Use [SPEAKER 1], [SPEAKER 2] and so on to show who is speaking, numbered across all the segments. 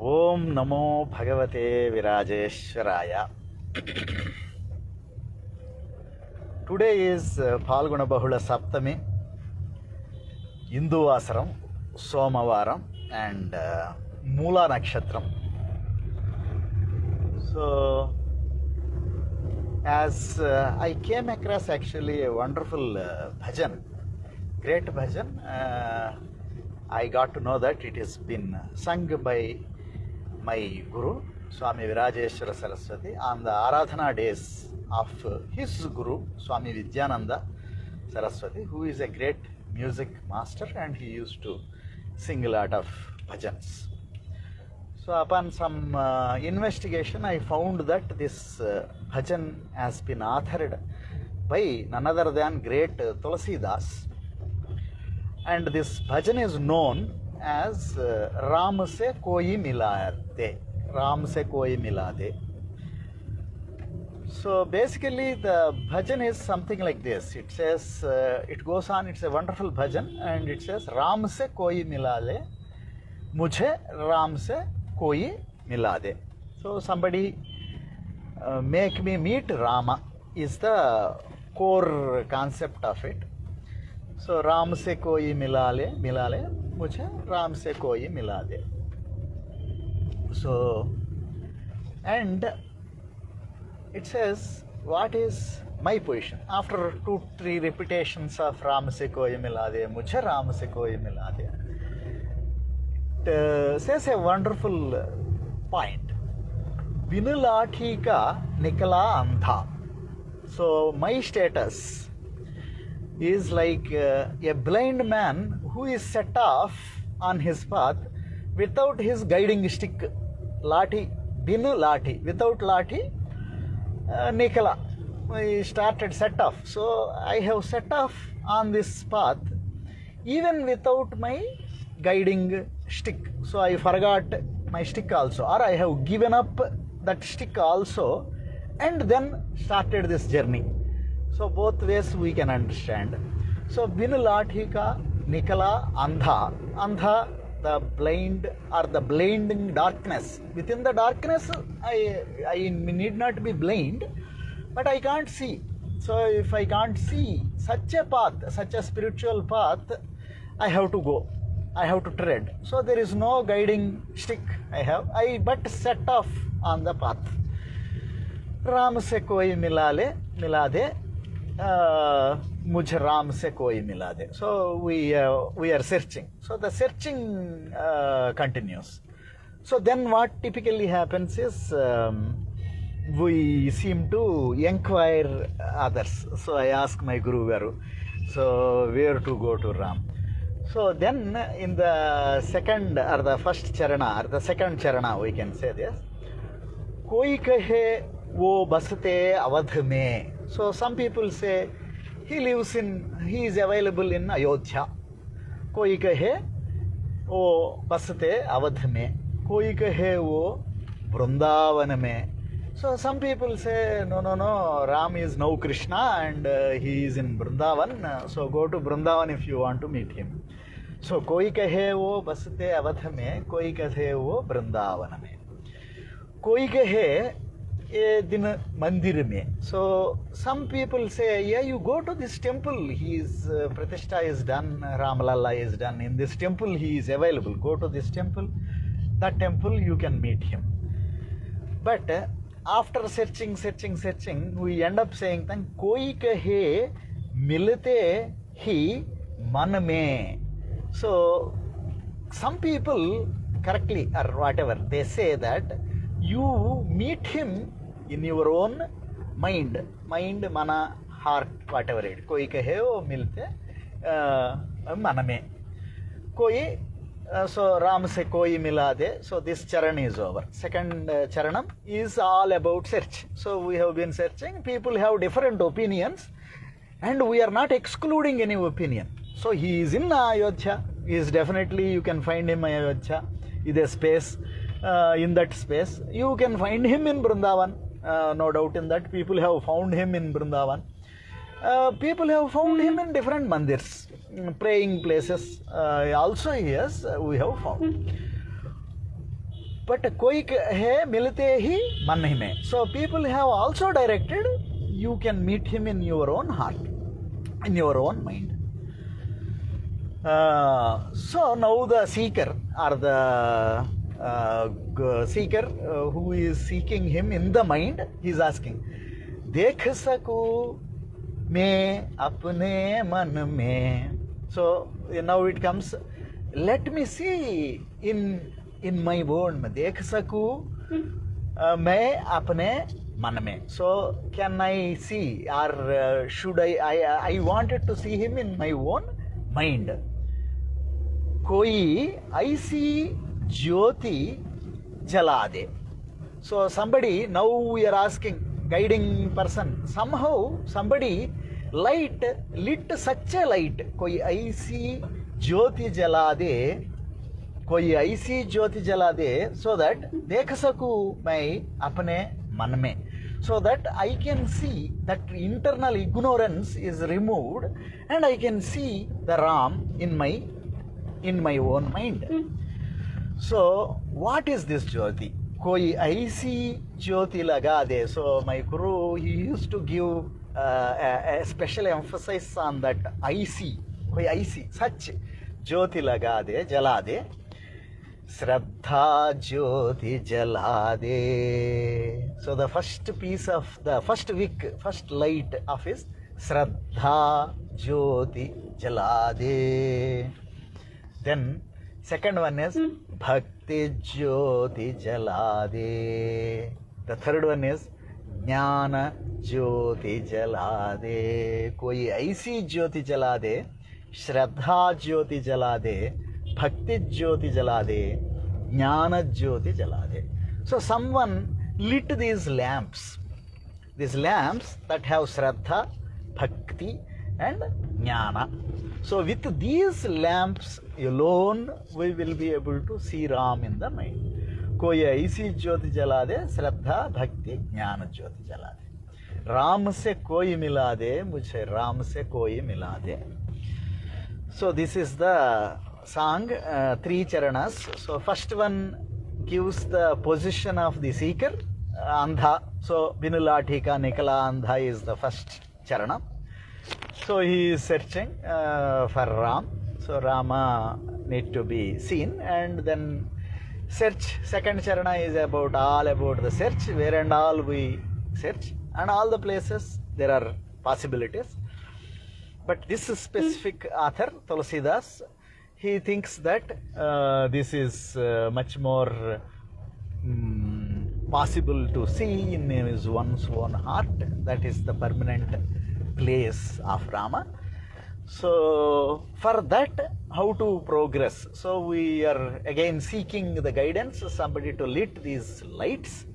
[SPEAKER 1] ఓం నమో భగవతే విరాజేశ్వరాయ. Today is పాల్గొన బహుళ సప్తమి, ఇందువాసరం, సోమవారం అండ్ మూలా నక్షత్రం. So as I came across actually a wonderful bhajan, great bhajan. I got to know that it has been sung by my Guru, Swami Virajeshwara Saraswati, on the Aradhana days of his Guru, Swami Vidyananda Saraswati, who is a great music master, and he used to sing a lot of bhajans. So upon some investigation, I found that this bhajan has been authored by none other than great Tulsidas, and this bhajan is known as Ram Se Koi Milade. Ram Se Koi Milade. So basically the bhajan is something like this. It says, it goes on, it's a wonderful bhajan, and it says, Ram Se Koi Milade, Mujhe Ram Se Koi Milade. So somebody make me meet Rama is the core concept of it. So Ram se koi milale mujhe Ram se koi milade. So, and it says, what is my position after 2-3 repetitions of Ram se koi milade, mujhe Ram se koi milade? It says a wonderful point. Bin lathi ka nikala andha. So my status is like a blind man who is set off on his path without his guiding stick. Lathi, bin lathi, without lathi, nikala. I started set off. So I have set off on this path even without my guiding stick. So I forgot my stick also, or I have given up that stick also, and then started this journey. So both ways we can understand. So bin lathi ka nikala andha. Andha, the blind or the blinding darkness. Within the darkness, I need not be blind, but I can't see. So if I can't see such a path, such a spiritual path, I have to go. I have to tread. So there is no guiding stick I have. I but set off on the path. Ram se koi milade, mujhe Ram se koi milade. So we are searching. So the searching continues. So then what typically happens is we seem to inquire others. So I ask my Guru Garu, so where to go to Ram? So then in the second or the first charana or the second charana, we can say this. Koi kahe wo basate avadh mein. So some people say he is available in Ayodhya. Koi kahe wo basate avadh mein. Koi kahe wo Vrindavan mein. So some people say no, Ram is now Krishna and he is in Vrindavan. So go to Vrindavan if you want to meet him. So koi kahe wo basate avadh mein, koi kahe wo Vrindavan mein. Koi kahe ye din mandir mein. So some people say, yeah, you go to this temple, his pratishtha is done, Ramalalla is done, in this temple he is available, go to this temple, that temple you can meet him. But after searching, we end up saying that koi kahe milte hi man mein. So some people correctly or whatever, they say that you meet him in your own mind, mana, heart, whatever it. Koi kahe wo milte man mein. Koi, so Ram se koi milade. So this charan is over. Second charanam is all about search. So we have been searching. People have different opinions, and we are not excluding any opinion. So he is in Ayodhya. He is definitely, you can find him in Ayodhya. In a space, in that space, you can find him in Vrindavan. No doubt in that. People have found him in Vrindavan. People have found him in different mandirs, praying places. Also, yes, we have found. but koi hai milte hi man hi mein. So people have also directed you can meet him in your own heart, in your own mind. So now the seeker or the seeker who is seeking him in the mind, he is asking, dekh saku main apne man mein. So now it comes, let me see in my own, dekh saku main apne man mein. So can I see, or should I wanted to see him in my own mind. कोई ऐसी ज्योति जला दे. So somebody, now we are asking, guiding person, somehow somebody lit such a light, कोई ऐसी ज्योति जला दे, कोई ऐसी ज्योति जला दे, so that देख सकूं मैं अपने मन में, so that I can see that internal ignorance is removed and I can see the Ram in my own mind. So what is this jyoti? Koi aisi jyoti laga de. So my guru, he used to give a special emphasis on that aisi, koi aisi, such jyoti laga de, jala de. Shraddha jyoti jala de. So the first piece of the first wick, first light of his Shraddha jyoti jala de. Then second one is Bhakti Jyoti Jalade. The third one is Jnana Jyoti Jalade. Koi aisi Jyoti Jalade, Shraddha Jyoti Jalade, Bhakti Jyoti Jalade, Jnana Jyoti Jalade. So someone lit these lamps that have Shraddha, Bhakti and Jnana. So with these lamps alone we will be able to see Ram in the mind. Koi aisi jyoti jala de, Shraddha, Bhakti, Jnana jyoti jala de. Ram se koi mila de, mujhe Ram se koi mila de. So this is the song, 3 charanas. So first one gives the position of the seeker, Andha. So Binulatika Nikala Andha is the first charana. So he is searching for Ram. So Rama need to be seen, and then search. Second charana is all about the search, where and all we search, and all the places there are possibilities. But this specific author, Tulsidas, he thinks that this is much more possible to see in his one's own heart. That is the permanent place of Rama. So for that, how to progress? So we are again seeking the guidance, somebody to lit these lights,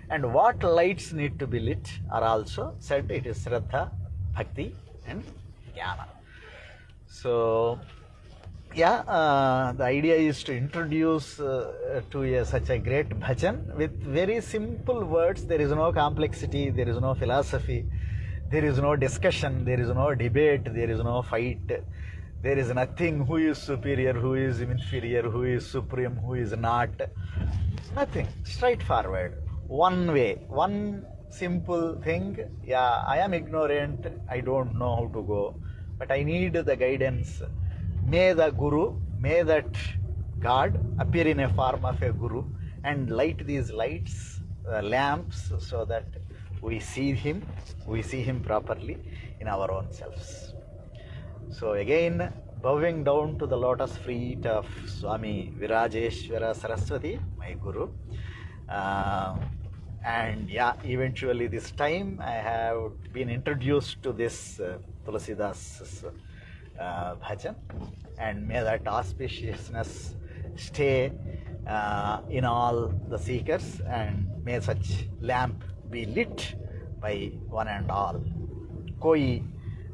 [SPEAKER 1] and what lights need to be lit are also said. It is Shraddha, Bhakti and Jnana. So the idea is to introduce to such a great bhajan with very simple words. There is no complexity, there is no philosophy, there is no discussion, there is no debate, there is no fight, there is nothing who is superior, who is inferior, who is supreme, who is not. Nothing. Straightforward. One way, one simple thing. Yeah, I am ignorant, I don't know how to go, but I need the guidance. May the Guru, may that God appear in a form of a Guru and light these lights, lamps, so that we see him properly in our own selves. So again, bowing down to the lotus feet of Swami Virajeshwara Saraswati, my Guru. And eventually this time I have been introduced to this Tulsidas bhajan, and may that auspiciousness stay in all the seekers, and may such lamp be lit by one and all. Koi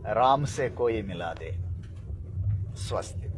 [SPEAKER 1] Ram se koi mila de. Swasti.